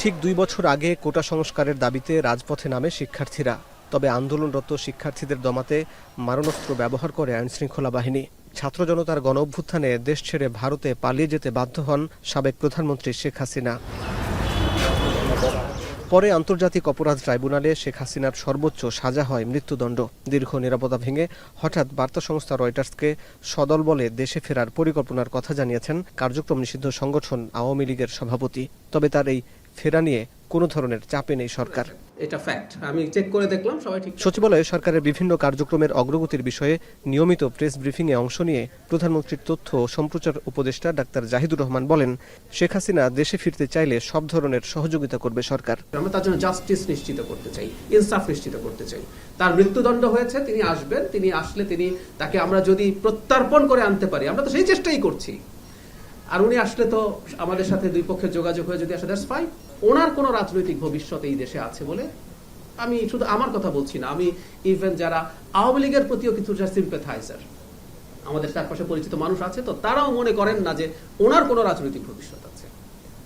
ঠিক 2 বছর আগে কোটা সংস্কারের দাবিতে রাজপথে নামে শিক্ষার্থীরা। তবে আন্দোলনরত শিক্ষার্থীদের দমাতে মারণাস্ত্র ব্যবহার করে আইনশৃঙ্খলা বাহিনী। ছাত্র জনতার গণ অভ্যুত্থানে দেশ ছেড়ে ভারতে পালিয়ে যেতে বাধ্য হন সাবেক প্রধানমন্ত্রী শেখ হাসিনা। পরে আন্তর্জাতিক অপরাধ ট্রাইব্যুনালে শেখ হাসিনার সর্বোচ্চ সাজা হয় মৃত্যুদণ্ড। দীর্ঘ নিরাপত্তা ভেঙে হঠাৎ বার্তা সংস্থা রয়টার্সকে সদলবলে দেশে ফেরার পরিকল্পনার কথা জানিয়েছেন কার্যক্রম নিষিদ্ধ সংগঠন আওয়ামী লীগের সভাপতি। তবে তার এই ফেরা নিয়ে কোনো ধরনের চাপে নেই সরকার। এটা ফ্যাক্ট, আমি চেক করে দেখলাম সবাই ঠিক। সচিবালয়ে সরকারের বিভিন্ন কার্যক্রমের অগ্রগতির বিষয়ে নিয়মিত প্রেস ব্রিফিংয়ে অংশ নিয়ে প্রধানমন্ত্রীর তথ্য ও সম্প্রচার উপদেষ্টা ডাক্তার জাহিদুর রহমান বলেন, শেখ হাসিনা দেশে ফিরতে চাইলে সব ধরনের সহযোগিতা করবে সরকার। আমরা তার জন্য জাস্টিস নিশ্চিত করতে চাই, ইনসাফ নিশ্চিত করতে চাই। তার মৃত্যুদণ্ড হয়েছে, তিনি আসবেন, তিনি আসলে তাকে আমরা যদি প্রত্যর্পণ করে আনতে পারি, আমরা তো সেই চেষ্টাই করছি। আর উনি আসলে তো আমাদের সাথে দুই পক্ষের যোগাযোগ হয়ে যদি আসে, দ্যাটস ফাইন। ওনার কোনো রাজনৈতিক ভবিষ্যৎ এই দেশে আছে বলে আমি শুধু আমার কথা বলছি না, আমি ইভেন যারা আওয়ামী লীগের প্রতিও কিছু সিম্প্যাথাইজার, আমাদের চারপাশে পরিচিত মানুষ আছে, তো তারাও মনে করেন না যে ওনার কোনো রাজনৈতিক ভবিষ্যৎ আছে।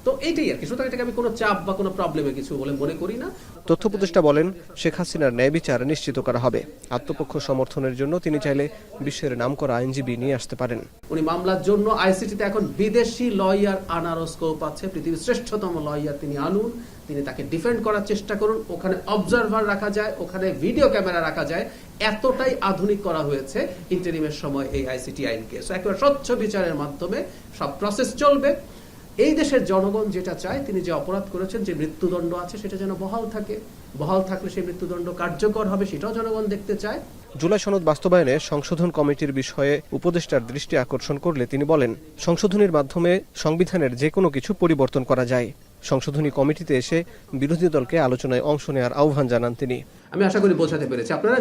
তো এইটাই আর কি, সুতরাং এটাকে আমি কোনো চাপ বা কোনো প্রবলেমে কিছু বলে মনে করি না। তথ্য উপদেষ্টা বলেন, শেখ হাসিনার ন্যায় বিচার নিশ্চিত করা হবে। আত্মপক্ষ সমর্থনের জন্য তিনি চাইলে বিশ্বের নামকরা আইনজীবী নিয়ে আসতে পারেন। উনি মামলার জন্য আইসিটিতে এখন বিদেশি লয়ার আনারও স্কোপ আছে। পৃথিবীর শ্রেষ্ঠতম লয়ার তিনি আনুন, তিনি তাকে ডিফেন্ড করার চেষ্টা করুন। ওখানে অবজারভার রাখা যায়, ওখানে ভিডিও ক্যামেরা রাখা যায়। এতটাই আধুনিক করা হয়েছে ইন্টারিমের সময় এই আইসিটি আইনকে। সো একেবারে স্বচ্ছ বিচারের মাধ্যমে সব প্রসেস চলবে। এই দেশের জনগণ যেটা চায়, তিনি যে অপরাধ করেছেন, যে মৃত্যুদণ্ড আছে, সেটা যেন বহাল থাকে। বহাল থাকলে সেই মৃত্যুদণ্ড কার্যকর হবে, সেটাও জনগণ দেখতে চায়। জুলাই সনদ বাস্তবায়নে সংশোধন কমিটির বিষয়ে উপদেষ্টার দৃষ্টি আকর্ষণ করলে তিনি বলেন, সংশোধনীর মাধ্যমে সংবিধানের যে কোনো কিছু পরিবর্তন করা যায়। সংশোধনী কমিটিতে এসে বিরোধী দলকে আলোচনায় অংশ নেওয়ার আহ্বান জানান তিনি। আমি আশা করি বোঝাতে পেরেছি আপনারা।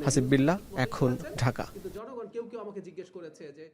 হাসিব বিল্লাহ, এখন, ঢাকা। জনগণ কেউ আমাকে জিজ্ঞেস করেছে যে